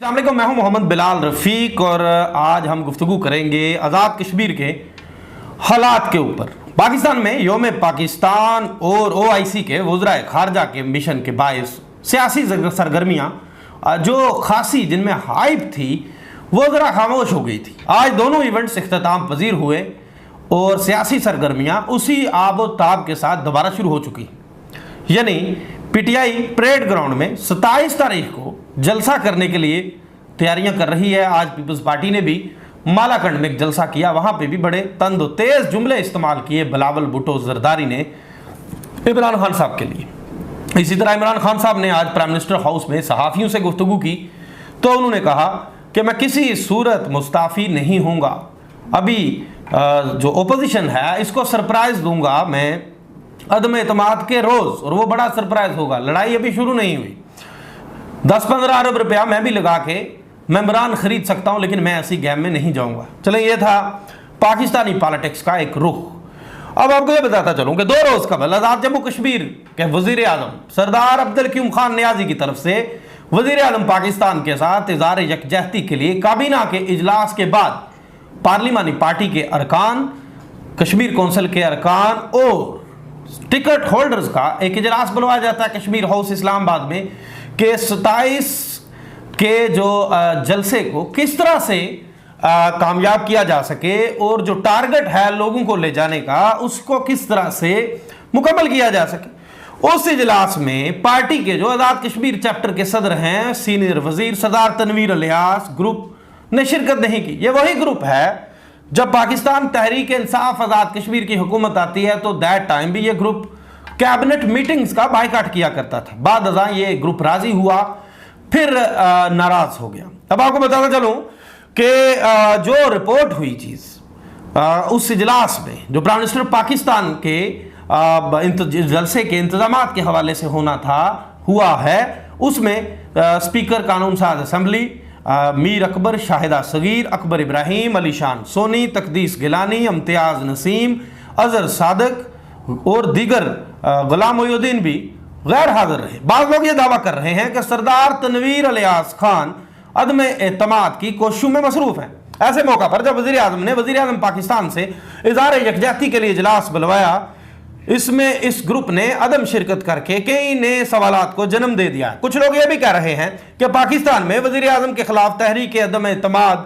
السلام علیکم، میں ہوں محمد بلال رفیق اور آج ہم گفتگو کریں گے آزاد کشمیر کے حالات کے اوپر۔ پاکستان میں یوم پاکستان اور OIC کے وزراء خارجہ کے مشن کے باعث سیاسی سرگرمیاں جو خاصی جن میں ہائپ تھی وہ ذرا خاموش ہو گئی تھی۔ آج دونوں ایونٹس اختتام پذیر ہوئے اور سیاسی سرگرمیاں اسی آب و تاب کے ساتھ دوبارہ شروع ہو چکی، یعنی PTI پریڈ گراؤنڈ میں 27 تاریخ کو جلسہ کرنے کے لیے تیاریاں کر رہی ہے۔ آج پیپلز پارٹی نے بھی مالاکنڈ میں ایک جلسہ کیا، وہاں پہ بھی بڑے تند و تیز جملے استعمال کیے بلاول بھٹو زرداری نے عمران خان صاحب کے لیے۔ اسی طرح عمران خان صاحب نے آج پرائم منسٹر ہاؤس میں صحافیوں سے گفتگو کی تو انہوں نے کہا کہ میں کسی صورت مستعفی نہیں ہوں گا، ابھی جو اپوزیشن ہے اس کو سرپرائز دوں گا میں عدم اعتماد کے روز، اور وہ بڑا سرپرائز ہوگا۔ لڑائی ابھی شروع نہیں ہوئی، 10-15 ارب روپیہ میں بھی لگا کے ممبران خرید سکتا ہوں، لیکن میں ایسی گیم میں نہیں جاؤں گا۔ چلیں، یہ تھا پاکستانی پالیٹکس کا ایک رخ۔ اب آپ کو یہ بتاتا چلوں کہ 2 روز قبل آزاد جموں کشمیر کے وزیر اعظم سردار عبدالقیوم خان نیازی کی طرف سے وزیر اعظم پاکستان کے ساتھ اظہار یکجہتی کے لیے کابینہ کے اجلاس کے بعد پارلیمانی پارٹی کے ارکان، کشمیر کونسل کے ارکان اور ٹکٹ ہولڈرز کا ایک اجلاس بلوایا جاتا ہے کشمیر ہاؤس اسلام آباد میں کہ 27 کے جو جلسے کو کس طرح سے کامیاب کیا جا سکے اور جو ٹارگٹ ہے لوگوں کو لے جانے کا اس کو کس طرح سے مکمل کیا جا سکے۔ اس اجلاس میں پارٹی کے جو آزاد کشمیر چیپٹر کے صدر ہیں سینئر وزیر سردار تنویر الیاس گروپ نے شرکت نہیں کی۔ یہ وہی گروپ ہے جب پاکستان تحریک انصاف آزاد کشمیر کی حکومت آتی ہے تو دیٹ ٹائم بھی یہ گروپ کیبنٹ میٹنگز کا بائیکاٹ کیا کرتا تھا۔ بعد ازاں یہ گروپ راضی ہوا، پھر ناراض ہو گیا۔ اب آپ کو بتاتا چلوں کہ جو رپورٹ ہوئی چیز اس اجلاس میں جو پرائم منسٹر پاکستان کے جلسے کے انتظامات کے حوالے سے ہونا تھا ہوا ہے، اس میں اسپیکر قانون ساز اسمبلی میر اکبر، شاہدہ صغیر، اکبر ابراہیم، علی شان سونی، تقدیس گیلانی، امتیاز نسیم، اظہر صادق اور دیگر غلام محی الدین بھی غیر حاضر رہے۔ بعض لوگ یہ دعویٰ کر رہے ہیں کہ سردار تنویر الیاس خان عدم اعتماد کی کوششوں میں مصروف ہیں۔ ایسے موقع پر جب وزیر اعظم نے وزیر اعظم پاکستان سے اظہار یکجہتی کے لیے اجلاس بلوایا، اس میں اس گروپ نے عدم شرکت کر کے کئی نئے سوالات کو جنم دے دیا۔ کچھ لوگ یہ بھی کہہ رہے ہیں کہ پاکستان میں وزیر اعظم کے خلاف تحریک عدم اعتماد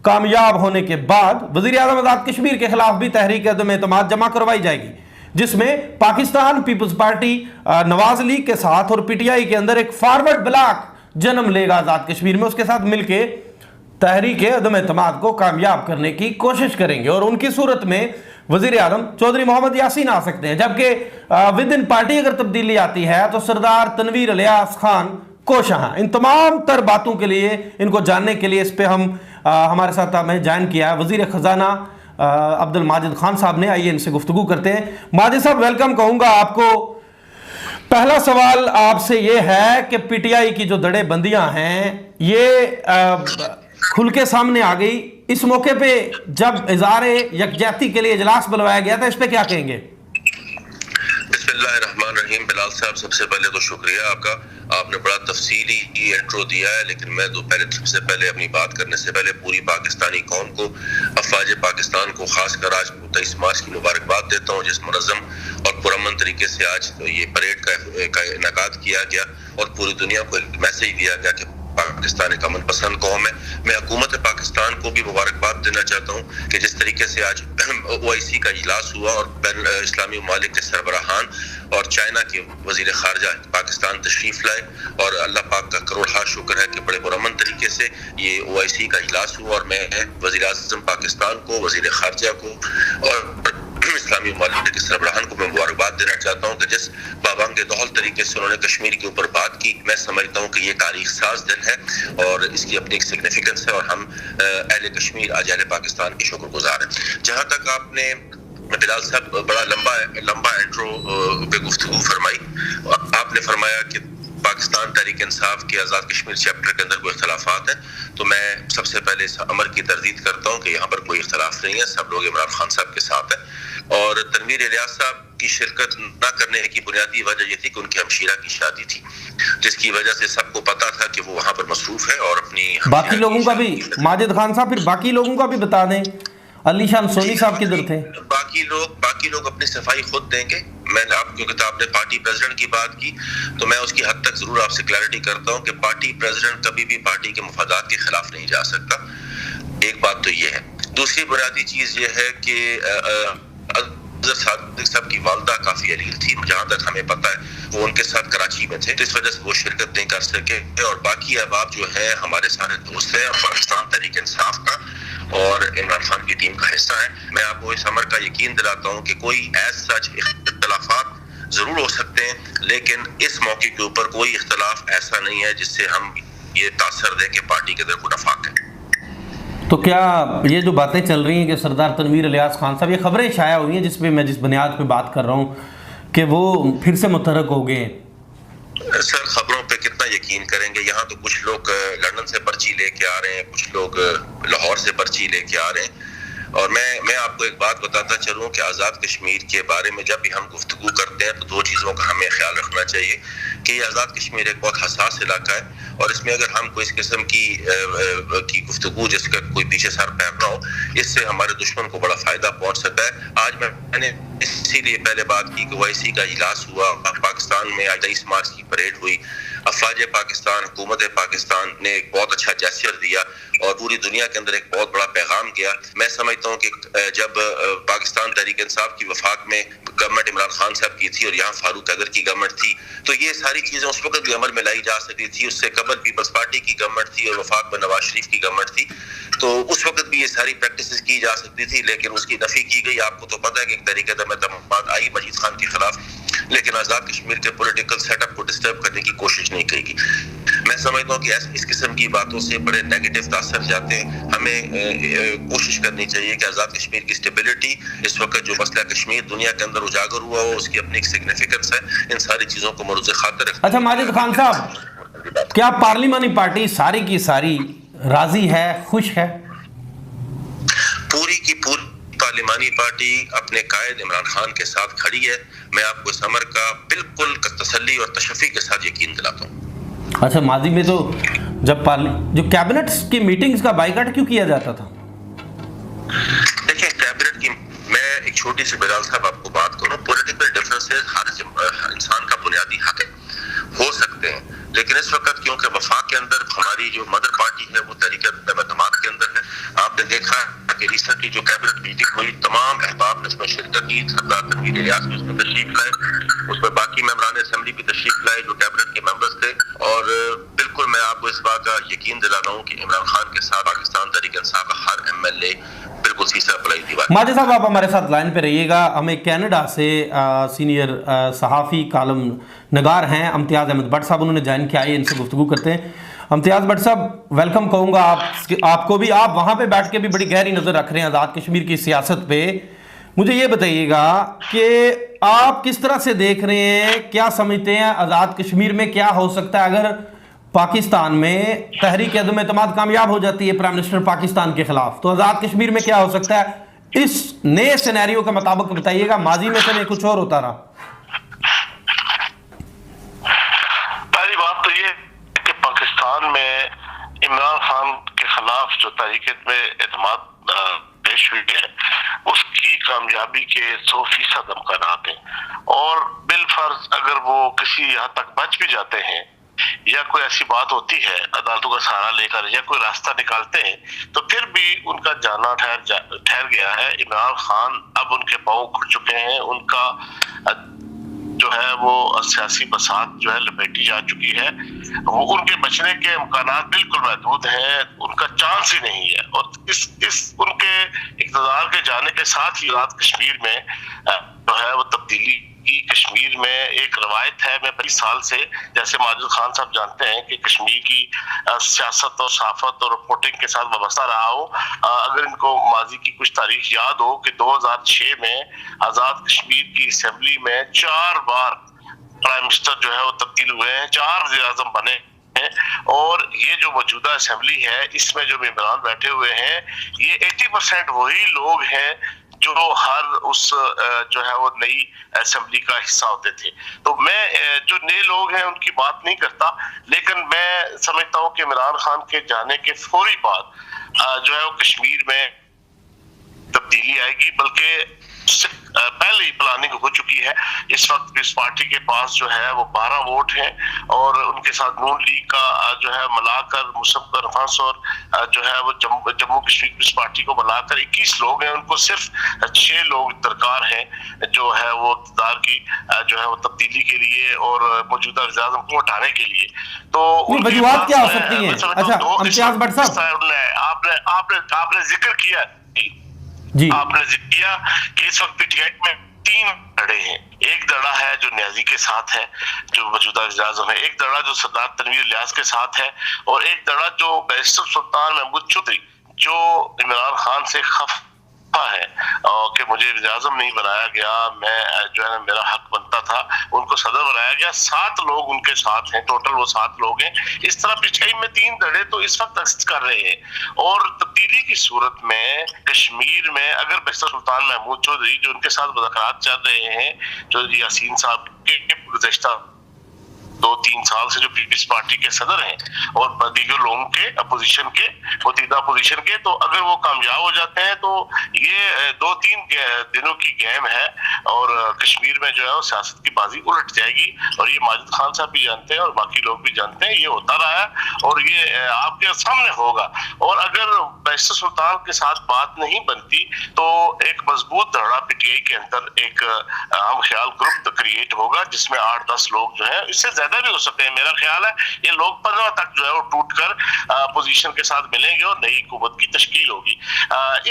کامیاب ہونے کے بعد وزیر اعظم آزاد کشمیر کے خلاف بھی تحریک عدم اعتماد جمع کروائی جائے گی، جس میں پاکستان پیپلز پارٹی نواز لیگ کے ساتھ اور PTI کے اندر ایک فارورڈ بلاک جنم لے گا آزاد کشمیر میں، اس کے ساتھ مل کے تحریک عدم اعتماد کو کامیاب کرنے کی کوشش کریں گے، اور ان کی صورت میں وزیر اعظم چودھری محمد یاسین آ سکتے ہیں، جبکہ ود ان پارٹی اگر تبدیلی آتی ہے تو سردار تنویر الیاس خان کوشاں ہیں۔ ان تمام تر باتوں کے لیے، ان کو جاننے کے لیے اس پہ ہمارے ساتھ ہمیں جوائن کیا ہے وزیر خزانہ عبد الماجد خان صاحب نے۔ آئیے ان سے گفتگو کرتے ہیں۔ ماجد صاحب ویلکم کہوں گا آپ کو۔ پہلا سوال آپ سے یہ ہے کہ PTI کی جو دڑے بندیاں ہیں یہ کھل کے سامنے آ گئی، اس موقع پہ جب اظہار یکجہتی کے لیے اجلاس بلوایا گیا تھا، اس پہ کیا کہیں گے؟ بسم اللہ الرحمن الرحیم۔ بلال صاحب، سب سے پہلے تو شکریہ آپ کا، آپ نے بڑا تفصیلی انٹرو دیا ہے، لیکن میں سب سے پہلے اپنی بات کرنے سے پہلے پوری پاکستانی قوم کو، افواج پاکستان کو، خاص کر آج 23 مارچ کی مبارکباد دیتا ہوں، جس منظم اور پرامن طریقے سے آج یہ پریڈ کا انعقاد کیا گیا اور پوری دنیا کو ایک میسج دیا گیا کہ پاکستان ایک امن پسند قوم ہے۔ میں حکومت پاکستان کو بھی مبارکباد دینا چاہتا ہوں کہ جس طریقے سے آج OIC کا اجلاس ہوا اور بین اسلامی ممالک کے سربراہان اور چائنا کے وزیر خارجہ پاکستان تشریف لائے، اور اللہ پاک کا کروڑہا شکر ہے کہ بڑے پرامن طریقے سے یہ OIC کا اجلاس ہوا، اور میں وزیر اعظم پاکستان کو، وزیر خارجہ کو اور اسلامی ممالک کے سربراہان کو میں مبارکباد دینا چاہتا ہوں کہ جس بابانگ دہل طریقے سے انہوں نے کشمیر کے اوپر بات کی، میں سمجھتا ہوں کہ یہ تاریخ ساز دن ہے اور اس کی اپنی ایک سگنیفیکنس ہے، اور ہم اہل کشمیر آج اہل پاکستان کی شکر گزار ہیں۔ جہاں تک آپ نے بلال صاحب بڑا لمبا انٹرو پہ گفتگو فرمائی، آپ نے فرمایا کہ پاکستان تحریک انصاف کے آزاد کشمیر چیپٹر کے اندر کوئی اختلافات ہیں، تو میں سب سے پہلے اس امر کی تردید کرتا ہوں کہ یہاں پر کوئی اختلاف نہیں ہے، سب لوگ عمران خان صاحب کے ساتھ ہیں، اور تنویر الیاس صاحب کی شرکت نہ کرنے کی بنیادی وجہ یہ تھی کہ ان کی ہمشیرہ کی شادی تھی، جس کی وجہ سے سب کو پتا تھا کہ وہ وہاں پر مصروف ہے اور اپنی باقی لوگوں کا بھی ماجد خان صاحب، پھر باقی لوگوں کا بھی بتا دیں، علی شان سونی صاحب کدھر تھے؟ باقی لوگ اپنی صفائی خود دیں گے. میں نے آپ کیونکہ آپ نے پارٹی پریزیڈنٹ کی بات کی تو میں اس کی حد تک ضرور آپ سے کلیئرٹی کرتا ہوں کہ پارٹی پریزیڈنٹ کبھی بھی پارٹی کے مفادات کے خلاف نہیں جا سکتا. ایک بات تو یہ ہے. دوسری بنیادی چیز یہ ہے کہ صادق صاحب کی والدہ کافی علیل تھی، جہاں تک ہمیں پتہ ہے وہ ان کے ساتھ کراچی میں تھے، اس وجہ سے وہ شرکت نہیں کر سکے. اور باقی احباب جو ہیں ہمارے سارے دوست ہیں، پاکستان تحریک انصاف کا اور عمران خان کی ٹیم کا حصہ ہیں. میں آپ کو اس امر کا یقین دلاتا ہوں کہ کوئی ایز سچ اختلافات ضرور ہو سکتے ہیں، لیکن اس موقع کے اوپر کوئی اختلاف ایسا نہیں ہے جس سے ہم یہ تاثر دیں کہ پارٹی کے اندر کوئی نفاق ہے. تو کیا یہ جو باتیں چل رہی ہیں کہ سردار تنویر الیاس خان صاحب، یہ خبریں شائع ہوئی ہیں جس پہ میں جس بنیاد پہ بات کر رہا ہوں کہ وہ پھر سے متحرک ہو گئے؟ سر خبروں پہ کتنا یقین کریں گے؟ یہاں تو کچھ لوگ لندن سے پرچی لے کے آ رہے ہیں، کچھ لوگ لاہور سے پرچی لے کے آ رہے ہیں. اور میں آپ کو ایک بات بتاتا چلوں کہ آزاد کشمیر کے بارے میں جب بھی ہم گفتگو کرتے ہیں تو دو چیزوں کا ہمیں خیال رکھنا چاہیے کہ یہ آزاد کشمیر ایک بہت حساس علاقہ ہے، اور اس میں اگر ہم کوئی اس قسم کی گفتگو جس کا کوئی پیچھے سر پیر نہ ہو، اس سے ہمارے دشمن کو بڑا فائدہ پہنچ سکتا ہے. آج میں نے اسی لیے پہلے بات کی کہ OIC کا اجلاس ہوا، پاکستان میں 23 مارچ کی پریڈ ہوئی، افواج پاکستان، حکومت پاکستان نے ایک بہت اچھا جیسچر دیا اور پوری دنیا کے اندر ایک بہت بڑا پیغام گیا. میں سمجھتا ہوں کہ جب پاکستان تحریک انصاف کی وفاق میں گورنمنٹ عمران خان صاحب کی تھی اور یہاں فاروق حیدر کی گورنمنٹ تھی تو یہ ساری چیزیں اس وقت بھی عمل میں لائی جا سکتی تھی. اس سے قبل پیپلز پارٹی کی گورنمنٹ تھی اور وفاق میں نواز شریف کی گورنمنٹ تھی، تو اس وقت بھی یہ ساری پریکٹسز کی جا سکتی تھی، لیکن اس کی نفی کی گئی. آپ کو تو پتہ ہے کہ ایک طریقے سے بات آئی مجید خان کے خلاف، لیکن آزاد کشمیر کے پولیٹیکل سیٹ اپ کو ڈسٹرب کرنے کی کوشش نہیں کی گئی. میں سمجھتا ہوں کہ اس قسم کی باتوں سے بڑے نیگیٹو تاثر جاتے ہیں. ہمیں کوشش کرنی چاہیے کہ آزاد کشمیر کی اسٹیبلٹی، اس وقت جو مسئلہ کشمیر دنیا کے اندر اجاگر ہوا ہو، اس کی اپنی ایک سگنیفیکنس ہے، ان ساری چیزوں کو مورد خاطر رکھنا. اچھا ماجد خان صاحب، کیا پارلیمانی پارٹی ساری کی ساری راضی ہے، خوش ہے؟ پوری کی پوری پارلیمانی پارٹی اپنے قائد عمران خان کے ساتھ کھڑی ہے. میں آپ کو اس امر کا بالکل تسلی اور تشفی کے ساتھ یقین دلاتا ہوں. اچھا ماضی میں تو جب جو کیبنٹ کی میٹنگز کا بائیکاٹ کیوں کیا جاتا تھا؟ دیکھیں کیبنٹ کی میں ایک چھوٹی سی بلال صاحب آپ کو بات کروں. پولیٹیکل ڈفرینسز ہر انسان کا بنیادی حق ہو سکتے ہیں، لیکن اس وقت کیونکہ وفاق کے اندر ہماری جو مدر پارٹی ہے وہ تحریک اعتماد کے اندر ہے. آپ نے دیکھا کہ ریسنٹلی جو کیبنٹ میٹنگ ہوئی تمام احباب نے اس میں شرکت کی. سردار تنویر الیاس بھی اس میں تشریف لائے، اس میں باقی ممبران اسمبلی بھی تشریف لائے جو کیبنٹ کے ممبرز تھے. اور بالکل میں آپ کو اس بات کا یقین دلاتا ہوں کہ عمران خان کے ساتھ پاکستان تحریک انصاف کا ہر MLA بالکل سیسا پلائی دیوار. ماجد صاحب آپ ہمارے ساتھ لائن پہ رہیے گا. ہمیں کینیڈا سے سینئر صحافی کالم نگار ہیں امتیاز احمد بٹ صاحب، انہوں نے جوائن کیا ہے، ان سے گفتگو کرتے ہیں. امتیاز بٹ صاحب ویلکم کہوں گا آپ کو بھی. آپ وہاں پہ بیٹھ کے بھی بڑی گہری نظر رکھ رہے ہیں آزاد کشمیر کی سیاست پہ. مجھے یہ بتائیے گا کہ آپ کس طرح سے دیکھ رہے ہیں، کیا سمجھتے ہیں آزاد کشمیر میں کیا ہو سکتا ہے اگر پاکستان میں تحریک عدم اعتماد کامیاب ہو جاتی ہے پرائم منسٹر پاکستان کے خلاف، تو آزاد کشمیر میں کیا ہو سکتا ہے؟ اس نئے سینیریو کے مطابق بتائیے گا، ماضی میں سے کچھ اور ہوتا رہا. پہلی بات تو یہ کہ پاکستان میں عمران خان کے خلاف جو تحریک میں اعتماد پیش ہوئی ہے اس کی کامیابی کے 100% امکانات ہیں، اور بالفرض اگر وہ کسی حد تک بچ بھی جاتے ہیں یا کوئی ایسی بات ہوتی ہے عدالتوں کا سہارا لے کر یا کوئی راستہ نکالتے ہیں تو پھر بھی ان کا جانا ٹھہر گیا ہے. عمران خان اب ان کے پاؤں کھل چکے ہیں، ان کا جو ہے وہ سیاسی بساط جو ہے لپیٹی جا چکی ہے. وہ ان کے بچنے کے امکانات بالکل محدود ہیں، ان کا چانس ہی نہیں ہے. اور اس ان کے اقتدار کے جانے کے ساتھ ہی آزاد کشمیر میں جو ہے وہ تبدیلی کی. کشمیر میں ایک روایت ہے، میں 20 سال سے، جیسے ماجد خان صاحب جانتے ہیں کہ کشمیر کی سیاست اور صحافت اور رپورٹنگ کے ساتھ وابستہ رہا ہوں. اگر ان کو ماضی کی کچھ تاریخ یاد ہو کہ 2006 میں آزاد کشمیر کی اسمبلی میں 4 بار پرائم منسٹر جو ہے وہ تبدیل ہوئے ہیں، 4 وزیر اعظم بنے ہیں. اور یہ جو موجودہ اسمبلی ہے اس میں جو ممبران بیٹھے ہوئے ہیں یہ 80% وہی لوگ ہیں جو ہر اس جو ہے وہ نئی اسمبلی کا حصہ ہوتے تھے. تو میں جو نئے لوگ ہیں ان کی بات نہیں کرتا، لیکن میں سمجھتا ہوں کہ عمران خان کے جانے کے فوری بعد جو ہے وہ کشمیر میں تبدیلی آئے گی، بلکہ پہلے ہی پلاننگ ہو چکی ہے. اس وقت اس پارٹی کے پاس جو ہے وہ 12 ووٹ ہیں، اور ان کے ساتھ نون لیگ کا جو ہے ملا کر مصعب عرفان اور جو ہے وہ جموں کشمیر اس پارٹی کو ملا کر 21 لوگ ہیں. ان کو صرف 6 لوگ درکار ہیں جو ہے وہ اقتدار کی جو ہے وہ تبدیلی کے لیے اور موجودہ وزیر اعظم کو ہٹانے کے لیے. تو وجوہات کیا ہو سکتی ہیں؟ اچھا امتیاز بٹ صاحب، آپ نے ذکر کیا جی، آپ نے ذکر کیا کہ اس وقت پی ٹی آئی میں 3 دھڑے ہیں. ایک دھڑا ہے جو نیازی کے ساتھ ہے جو موجودہ وزیر اعظم ہے، ایک دھڑا جو سردار تنویر الیاس کے ساتھ ہے، اور ایک دھڑا جو بیرسٹر سلطان محمود چودھری جو عمران خان سے خفا ہے کہ مجھے وزیر اعظم نہیں بنایا گیا، میں جو ہے نا میرا حق بنتا تھا، ان کو صدر بنایا گیا. 7 لوگ ان کے ساتھ ہیں، ٹوٹل وہ 7 لوگ ہیں. اس طرح پچھائی میں 3 دھڑے تو اس وقت ایگزسٹ کر رہے ہیں. اور تبدیلی کی صورت میں کشمیر میں اگر بیرسٹر سلطان محمود چودھری جو ان کے ساتھ مذاکرات چل رہے ہیں، جو یاسین صاحب کے گزشتہ 2-3 سال سے جو پیپلز پارٹی کے صدر ہیں اور دیگر لوگوں کے اپوزیشن کے متحدہ اپوزیشن کے، تو اگر وہ کامیاب ہو جاتے ہیں تو یہ 2-3 دنوں کی گیم ہے اور کشمیر میں جو ہے وہ سیاست کی بازی الٹ جائے گی. اور یہ ماجد خان صاحب بھی جانتے ہیں اور باقی لوگ بھی جانتے ہیں، یہ ہوتا رہا ہے اور یہ آپ کے سامنے ہوگا. اور اگر بیرسٹر سلطان کے ساتھ بات نہیں بنتی تو ایک مضبوط دھڑا پی ٹی آئی کے اندر ایک عام خیال گروپ کریٹ ہوگا جس میں 8-10 لوگ جو ہیں، اس سے زیادہ بھی ہو سکتے ہیں. میرا خیال ہے یہ لوگ 15 تک جو ہے وہ ٹوٹ کر اپوزیشن کے ساتھ ملیں گے اور نئی حکومت کی تشکیل ہوگی.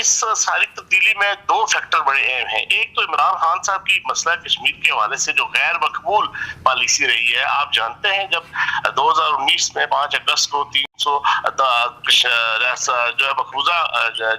اس ساری تبدیلی میں 2 فیکٹر بڑے اہم ہیں. ایک تو عمران خان صاحب کی مسئلہ کشمیر کے حوالے سے جو غیر مقبول پالیسی رہی ہے. آپ جانتے ہیں جب 2019 میں 5 اگست کو 300 جو ہے مقبوضہ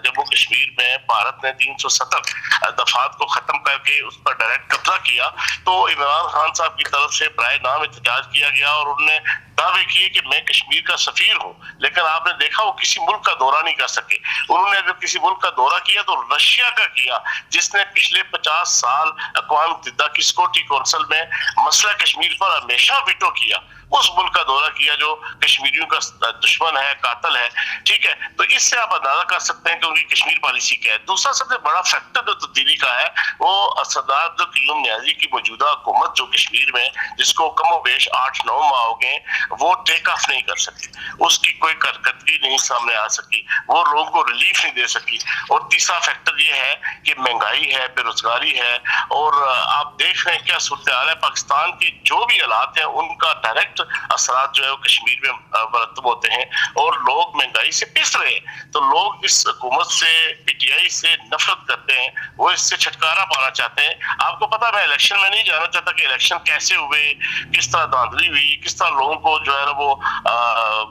جموں کشمیر میں بھارت نے 370 دفعات کو ختم کر کے اس پر ڈائریکٹ قبضہ کیا، تو عمران خان صاحب کی طرف سے برائے نام احتجاج کیا گیا اور انہوں نے دعوے کیے کہ میں کشمیر کا سفیر ہوں. لیکن آپ نے دیکھا وہ کسی ملک کا دورہ نہیں کر سکے. انہوں نے اگر کسی ملک کا دورہ کیا تو رشیا کا کیا، جس نے پچھلے 50 سال اقوام متحدہ کی سیکورٹی کونسل میں مسئلہ کشمیر پر ہمیشہ ویٹو کیا. اس ملک کا دورہ کیا جو کشمیریوں کا دشمن ہے، قاتل ہے. ٹھیک ہے، تو اس سے آپ اندازہ کر سکتے ہیں کہ ان کی کشمیر پالیسی کیا ہے. دوسرا سب سے بڑا فیکٹر جو تبدیلی کا ہے وہ سردار عبدالقیوم نیازی کی موجودہ حکومت جو کشمیر میں جس کو کم و بیش 8-9 ماہ ہو گئے وہ ٹیک آف نہیں کر سکی، اس کی کوئی کارکردگی نہیں سامنے آ سکی، وہ لوگوں کو ریلیف نہیں دے سکی. اور تیسرا فیکٹر یہ ہے کہ مہنگائی ہے، بے روزگاری ہے، اور آپ دیکھ رہے ہیں کیا صورتحال ہے. پاکستان کی جو بھی حالات ہیں ان کا ڈائریکٹ اثرات جو ہے وہ کشمیر میں مرتب ہوتے ہیں اور لوگ مہنگائی سے پس رہے ہیں. تو لوگ اس حکومت سے، پی ٹی آئی سے نفرت کرتے ہیں، وہ اس سے چھٹکارا پانا چاہتے ہیں. آپ کو پتا میں الیکشن میں نہیں جانا چاہتا کہ الیکشن کیسے ہوئے، کس طرح دھاندلی ہوئی، کس طرح لوگوں کو جو ہے نا وہ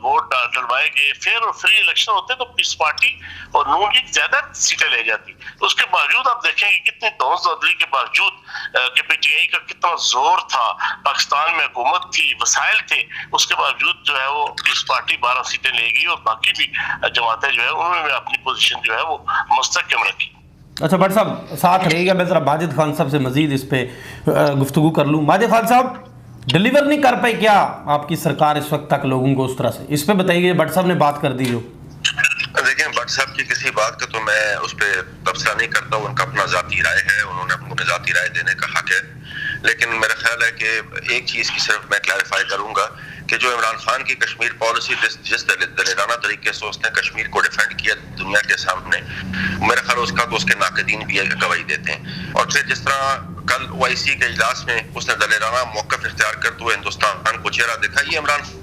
ووٹ ڈلوائے گئے. فیئر اور فری الیکشن ہوتے تو پیس پارٹی اور نون لیگ زیادہ سیٹیں لے جاتی. اس کے باوجود آپ دیکھیں کہ کتنی دھاندلی کے باوجود کہ پی ٹی آئی کا کتنا زور تھا، پاکستان میں حکومت تھی، وسائل تھے، اس کے باوجود جو ہے وہ پیس پارٹی 12 سیٹیں لے گئی اور باقی بھی جماعتیں جو ہے انہوں نے اپنی پوزیشن جو ہے وہ مستحکم رکھی. اچھا بٹ صاحب ساتھ رہے گا، میں ذرا ماجد خان صاحب سے مزید اس پہ گفتگو کر لوں. ماجد خان صاحب ڈیلیور نہیں کر پائی کیا آپ کی سرکار اس وقت تک لوگوں کو اس طرح سے؟ اس پہ بتائیے. بٹ صاحب نے بات کر دی جو. دیکھیں بٹ صاحب کی کسی بات کا تو میں اس پہ تبصرہ نہیں کرتا، ان کا اپنا ذاتی رائے ہے، انہوں نے اپنے ذاتی رائے دینے کا حق ہے. لیکن میرا خیال ہے کہ ایک چیز کی صرف میں کلیریفائی کروں گا کہ جو عمران خان کی کشمیر پالیسی جس دلیرانہ طریقے سے اس نے کشمیر کو ڈیفینڈ کیا دنیا کے سامنے، میرا خیال اس کا تو اس کے ناقدین بھی گواہی دیتے ہیں. اور پھر جس طرح کل او آئی سی کے اجلاس میں اس نے دلیرانہ موقف اختیار کرتے ہوئے ہندوستان کو چہرہ دکھا، یہ عمران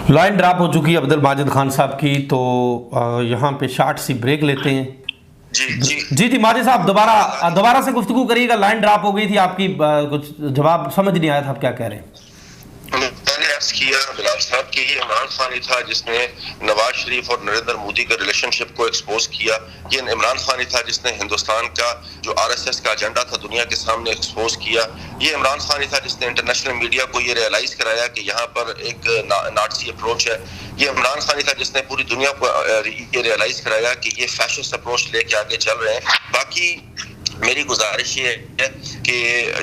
لائن ڈراپ ہو چکی ہے عبد الماجد خان صاحب کی، تو یہاں پہ شارٹ سی بریک لیتے ہیں. جی ماجد صاحب دوبارہ سے گفتگو کریے گا. لائن ڈراپ ہو گئی تھی آپ کی، کچھ جواب سمجھ نہیں آیا تھا آپ کیا کہہ رہے ہیں. میں نے عرض کیا شکریہ بلال صاحب کہ یہ عمران خان ہی تھا جس نے نواز شریف اور نریندر مودی کے ریلیشن شپ کو ایکسپوز کیا. یہ عمران خان ہی تھا جس نے ہندوستان کا جو RSS کا ایجنڈا تھا دنیا کے سامنے ایکسپوز کیا. یہ عمران خان ہی تھا جس نے انٹرنیشنل میڈیا کو یہ ریئلائز کرایا کہ یہاں پر ایک ناٹسی اپروچ ہے. یہ عمران خان ہی تھا جس نے پوری دنیا کو یہ ریئلائز کرایا کہ یہ فیشسٹ اپروچ لے کے آگے چل رہے ہیں. باقی میری گزارش یہ ہے کہ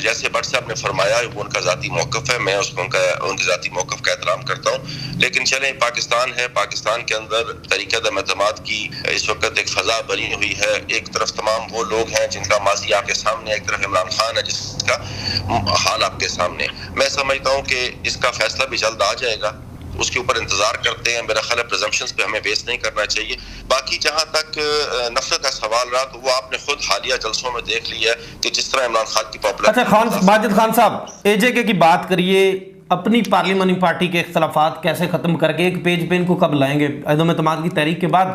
جیسے بٹ صاحب نے فرمایا وہ ان کا ذاتی موقف ہے, میں اس کو ان کے ذاتی موقف کا احترام کرتا ہوں, لیکن چلیں پاکستان ہے, پاکستان کے اندر طریقہ عدم اعتماد کی اس وقت ایک فضا بنی ہوئی ہے. ایک طرف تمام وہ لوگ ہیں جن کا ماضی آپ کے سامنے, ایک طرف عمران خان ہے جس کا حال آپ کے سامنے. میں سمجھتا ہوں کہ اس کا فیصلہ بھی جلد آ جائے گا, اس کے اوپر انتظار کرتے ہیں. میرا خیال ہے پریزمپشنز پہ ہمیں بیس نہیں کرنا چاہیے. باقی جہاں تک نفرت کا سوال رہا تو وہ آپ نے خود حالیہ جلسوں میں دیکھ لیا کہ جس طرح عمران خان کی اچھا ماجد خان صاحب, AJK کی بات کریے, اپنی پارلیمانی پارٹی کے اختلافات کیسے ختم کر کے ایک پیج پہ ان کو کب لائیں گے عدم اعتماد کی تحریک کے بعد؟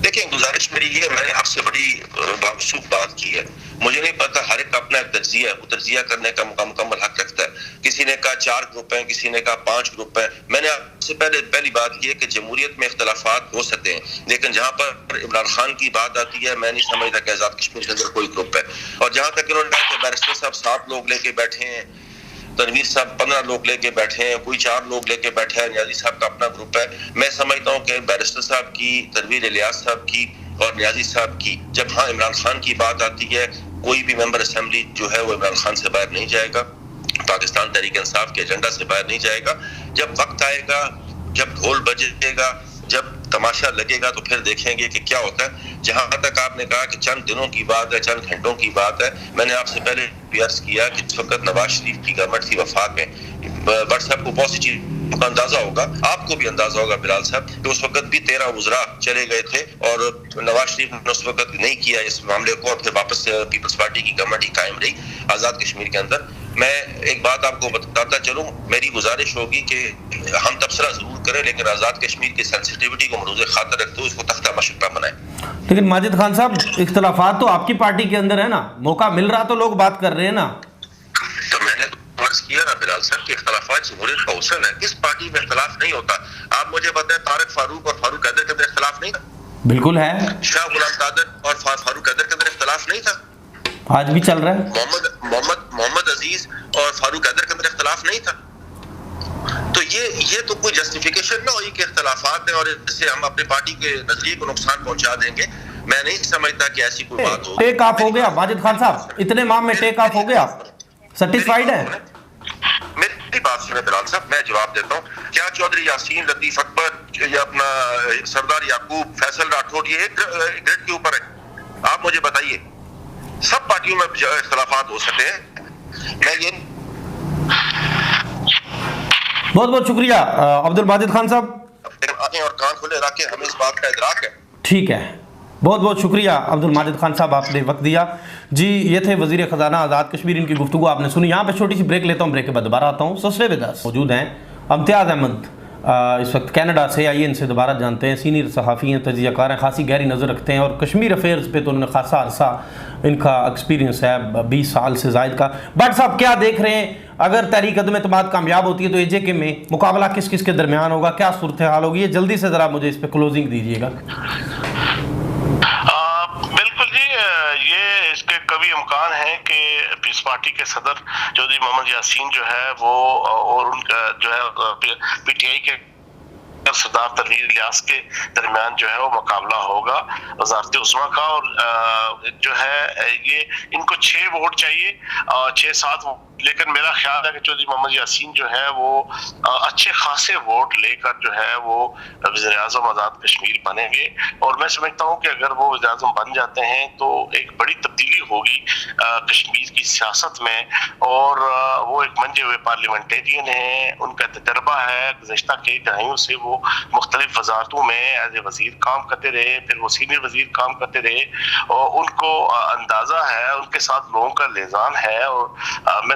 دیکھیں گزارش میری یہ ہے, میں نے آپ سے بڑی بامسوخ بات کی ہے. مجھے نہیں پتا, ہر ایک کا اپنا ایک تجزیہ ہے, وہ تجزیہ کرنے کا مکمل حق رکھتا ہے. کسی نے کہا 4 گروپ ہیں, کسی نے کہا 5 گروپ ہیں. میں نے آپ سے پہلی بات یہ ہے کہ جمہوریت میں اختلافات ہو سکتے ہیں, لیکن جہاں پر عمران خان کی بات آتی ہے میں نہیں سمجھتا کہ آزاد کشمیر کے اندر کوئی گروپ ہے. اور جہاں تک انہوں نے کہا کہ بیرسٹر صاحب 7 لوگ لے کے بیٹھے ہیں, تنویر صاحب 15 لوگ لے کے بیٹھے ہیں, کوئی 4 لوگ لے کے بیٹھے ہیں, نیازی صاحب کا اپنا گروپ ہے. میں سمجھتا ہوں کہ بیرسٹر صاحب کی, تنویر الیاس صاحب کی اور نیازی صاحب کی, جب ہاں عمران خان کی بات آتی ہے, کوئی بھی ممبر اسمبلی جو ہے وہ عمران خان سے باہر نہیں جائے گا, پاکستان تحریک انصاف کے ایجنڈا سے باہر نہیں جائے گا. جب وقت آئے گا, جب ڈھول بجے گا, جب تماشا لگے گا تو پھر دیکھیں گے کہ کیا ہوتا ہے. جہاں تک آپ نے کہا کہ چند دنوں کی بات ہے, چند گھنٹوں کی بات ہے, میں نے آپ سے پہلے بھی عرض کیا کہ اس وقت نواز شریف کی گورنمنٹ تھی وفاق میں. بٹ صاحب کو بہت سی چیز کا اندازہ ہوگا, آپ کو بھی اندازہ ہوگا بلال صاحب, کہ اس وقت بھی 13 وزراء چلے گئے تھے اور نواز شریف نے اس وقت نہیں کیا اس معاملے کو, اور پھر واپس پیپلز پارٹی کی گورنمنٹ ہی قائم رہی آزاد کشمیر کے اندر. میں ایک بات آپ کو بتاتا چلوں, میری گزارش ہوگی کہ ہم تبصرہ ضرور کریں, لیکن آزاد کشمیر کی سینسٹیوٹی کو مروز خاطر رکھتے ہوئے اس کو تختہ مشق نہ بنائیں. لیکن ماجد خان صاحب, اختلافات تو آپ کی پارٹی کے اندر ہے نا, موقع مل رہا تو لوگ بات کر رہے ہیں نا. تو میں نے عرض کیا نا بلال صاحب کہ اختلافات جمہوریت کا حسن ہے, کس پارٹی میں اختلاف نہیں ہوتا. آپ مجھے بتائیں, طارق فاروق اور فاروق حیدر کے اندر اختلاف نہیں تھا؟ بالکل ہے. شاہ غلام قادر اور فاروق حیدر کے اندر اختلاف نہیں تھا؟ آج بھی چل رہا ہے. محمد عزیز اور فاروق حیدر کے اندر اختلاف نہیں تھا؟ تو یہ تو کوئی جسٹیفیکیشن نہ ہوئی کہ اختلافات ہیں اور اس سے ہم اپنی پارٹی کے نظریے کو نقصان پہنچا دیں گے. میں نہیں سمجھتا کہ ایسی کوئی بات ہو. ٹیک آف ہو گیا ماجد خان صاحب, اتنے ماہ میں ٹیک آف ہو گیا, سیٹسفائیڈ ہے؟ میری بات سنیں بلال صاحب, میں جواب دیتا ہوں. کیا چودھری یاسین, لطیف اکبر یا اپنا سردار یعقوب, فیصل راٹھوڑ یہ ایک گریڈ کے اوپر ہے؟ آپ مجھے بتائیے, سب پارٹیوں میں اختلافات ہو سکتے ہیں. میں یہ بہت بہت شکریہ عبد الماجد خان صاحب, آنکھیں اور کان کھلے رکھ کے ہمیں اس بات کا ادراک ہے. ٹھیک ہے, بہت بہت شکریہ عبد الماجد خان صاحب, آپ نے وقت دیا. جی یہ تھے وزیر خزانہ آزاد کشمیر, ان کی گفتگو آپ نے سنی. یہاں پہ چھوٹی سی بریک لیتا ہوں, بریک کے بعد دوبارہ آتا ہوں. سسرے بدس موجود ہیں امتیاز احمد, اس وقت کینیڈا سے. آئیے ان سے دوبارہ جانتے ہیں. سینئر صحافی ہیں, تجزیہ کار ہیں, خاصی گہری نظر رکھتے ہیں, اور کشمیر افیئرز پہ تو انہوں نے خاصا عرصہ ان کا ایکسپیرینس ہے, 20 سال سے زائد کا. بٹ صاحب کیا دیکھ رہے ہیں, اگر تحریک عدم اعتماد کامیاب ہوتی ہے تو AJK میں مقابلہ کس کس کے درمیان ہوگا, کیا صورتحال ہوگی؟ یہ جلدی سے ذرا مجھے اس پہ کلوزنگ دیجیے گا. بالکل جی, یہ اس کے کبھی امکان ہے کہ پیس پارٹی کے صدر چودھری محمد یاسین جو ہے وہ, اور ان کا جو ہے PTI کے سردار تنویر الیاس کے درمیان جو ہے وہ مقابلہ ہوگا وزارت عظمیٰ کا. اور جو ہے یہ ان کو 6 ووٹ چاہیے, 6-7 ووٹ, لیکن میرا خیال ہے کہ چودھری محمد یاسین جو ہے وہ اچھے خاصے ووٹ لے کر جو ہے وہ وزیر اعظم آزاد کشمیر بنیں گے. اور میں سمجھتا ہوں کہ اگر وہ وزیر اعظم بن جاتے ہیں تو ایک بڑی تبدیلی ہوگی کشمیر کی سیاست میں. اور وہ ایک منجے ہوئے پارلیمنٹیرین ہیں, ان کا تجربہ ہے, گزشتہ کئی دہائیوں سے وہ مختلف وزارتوں میں ایز اے وزیر کام کرتے رہے, پھر وہ سینئر وزیر کام کرتے رہے, اور ان کو اندازہ ہے, ان کے ساتھ لوگوں کا لیزان ہے. اور میں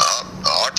8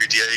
PTI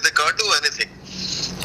they can't do anything।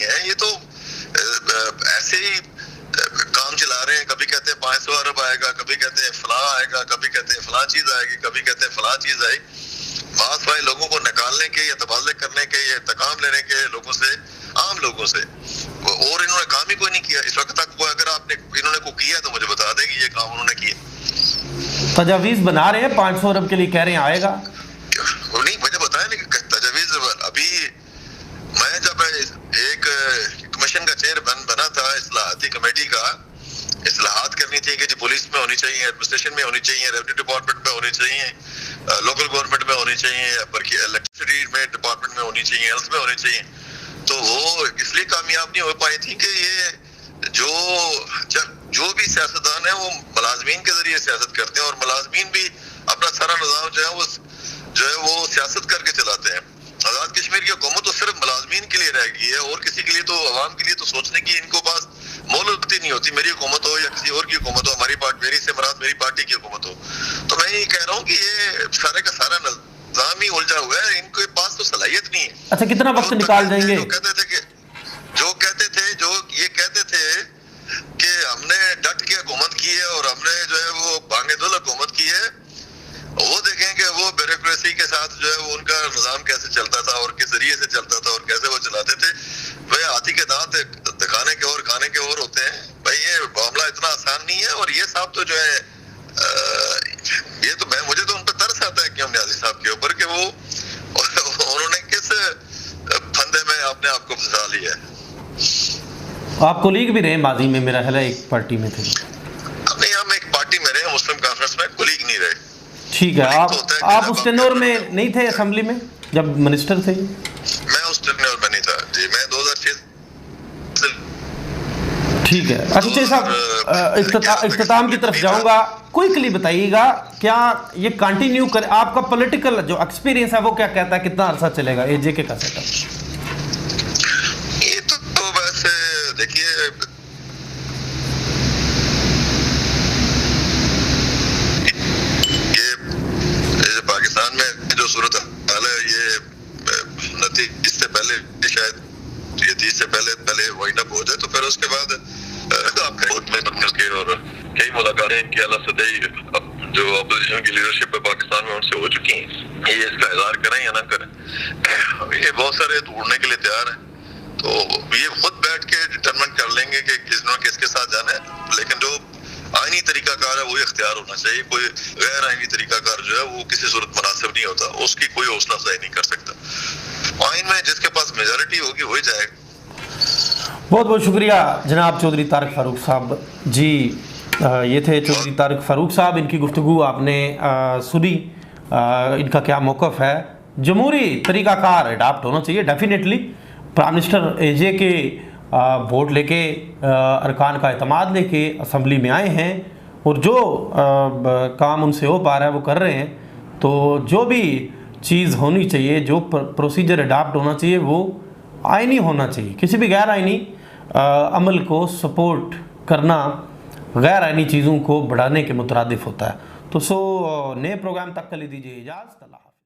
نہیں ہے, یہ تو ایسے ہی کام چلا رہے ہیں. کبھی کہتے ہیں 500 ارب آئے گا, کبھی کہتے ہیں فلاں آئے گا, کبھی کہتے ہیں فلاں چیز آئے گی, کبھی کہتے ہیں فلاں چیز آئے گی. بعض بھائی لوگوں کو نکالنے کے یا تبادلے کرنے کے یا انتقام لینے کے لوگوں سے, عام لوگوں سے, اور انہوں نے کام ہی کوئی نہیں کیا اس وقت تک. کوئی اگر آپ نے انہوں نے کو کیا تو مجھے بتا دے کہ یہ کام انہوں نے کیا. تجاویز بنا رہے ہیں 500 ارب کے لیے, کہہ رہے ہیں آئے گا. نہیں مجھے بتایا نہیں کہ تجاویز. ابھی میں جب ایک کمیشن کا چیئرمین بنا تھا اصلاحاتی کمیٹی کا, اصلاحات کرنی چاہیے کہ جی پولیس میں ہونی چاہیے, ایڈمنسٹریشن میں ہونی چاہیے, ریونیو ڈپارٹمنٹ میں ہونی چاہیے, لوکل گورنمنٹ میں ہونی چاہیے, الیکٹریسٹی میں ڈپارٹمنٹ میں ہونی چاہیے, ہیلتھ میں ہونی چاہیے. تو وہ اس لیے کامیاب نہیں ہو پائی تھی کہ یہ جو بھی سیاستدان ہیں وہ ملازمین کے ذریعے سیاست کرتے ہیں, اور ملازمین بھی اپنا سارا نظام جو ہے وہ سیاست کر کے چلاتے ہیں. آزاد کشمیر کی حکومت تو صرف ملازمین کے لیے رہ گئی ہے, اور کسی کے لیے تو عوام کے لیے تو سوچنے کی ان کو پاس مہلت ہی نہیں ہوتی. میری حکومت ہو یا کسی اور کی حکومت ہو, ہماری پارٹی, میری سے مراد میری پارٹی کی حکومت ہو, تو میں یہ کہہ رہا ہوں کہ یہ سارے کا سارا نظام ہی الجھا ہوا ہے. ان کے پاس تو صلاحیت نہیں ہے. اچھا کتنا وقت نکال دیں گے؟ جو کہتے تھے کہ ہم نے ڈٹ کے حکومت کی ہے اور ہم نے جو ہے وہ بانگے دل حکومت کی ہے, وہ دیکھیں کہ وہ بیوروکریسی کے ساتھ جو ہے وہ ان کا نظام کیسے چلتا تھا اور کس ذریعے سے چلتا تھا اور کیسے وہ چلاتے تھے. وہ ہاتھی کے دانت دکھانے کے اور کھانے کے اور ہوتے ہیں. بھائی یہ معاملہ اتنا آسان نہیں ہے. اور یہ صاحب تو جو ہے یہ تو مجھے تو ان پہ ترس آتا ہے کہ ہم نیازی صاحب کے اوپر کہ وہ انہوں نے کس پھندے میں اپنے آپ کو پھنسا لیا ہے. آپ کولیگ بھی رہے ماضی میں, میرا خیال ہے ایک پارٹی میں تھے. نہیں, ہم ایک پارٹی میں رہے, مسلم کانفرنس میں, کولیگ نہیں رہے. ٹھیک ہے, آپ اس ٹینور میں نہیں تھے اسمبلی میں جب منسٹر تھے؟ میں اس ٹینور میں نہیں تھا جی, میں 2006 سے. ٹھیک ہے. اچھا صاحب, اختتام کی طرف جاؤں گا. کوئکلی بتائیے گا کیا یہ کنٹینیو کرے, آپ کا پولیٹیکل جو ایکسپیرینس ہے وہ کیا کہتا ہے, کتنا عرصہ چلے گا اے جے کے کا سیٹ اپ؟ یہ تو بس دیکھیے, پاکستان میں جو صورت حال ہے یہ اس سے پہلے شاید یہ 30 سے پہلے وائنڈ اپ ہو جائے, تو پھر اس کے بعد آپ کے اور کئی ملاقاتیں ان کی اعلیٰ سطحی جو اپوزیشن کی لیڈرشپ ہے پاکستان میں ان سے ہو چکی ہیں. یہ اس کا اظہار کریں یا نہ کریں, یہ بہت سارے ڈھونڈنے کے لیے تیار ہیں. تو یہ خود بیٹھ کے ڈٹرمن کر لیں گے کہ کس کے ساتھ جانا ہے. لیکن جو آئینی طریقہ کار ہے وہی اختیار ہونا چاہیے. کوئی غیر آئینی طریقہ کار جو ہے وہ کسی صورت مناسب نہیں ہوتا, اس کی کوئی حوصلہ افزائی نہیں کر سکتا. آئین میں جس کے پاس میجارٹی ہوگی وہی جائے گا. بہت بہت شکریہ جناب چودھری طارق فاروق صاحب جی. یہ تھے چودھری طارق فاروق صاحب. ان کی گفتگو آپ نے سنی, ان کا کیا موقف ہے. جمہوری طریقہ کار اڈاپٹ ہونا چاہیے ڈیفینیٹلی. پرائم منسٹر اے جے کے ووٹ لے کے, ارکان کا اعتماد لے کے اسمبلی میں آئے ہیں, اور جو کام ان سے ہو پا رہا ہے وہ کر رہے ہیں. تو جو بھی چیز ہونی چاہیے, جو پروسیجر اڈاپٹ ہونا چاہیے وہ آئینی ہونا چاہیے. کسی بھی غیر آئینی عمل کو سپورٹ کرنا غیر آئینی چیزوں کو بڑھانے کے مترادف ہوتا ہے. تو نئے پروگرام تک کے لیے دیجیے اجازت. اللہ.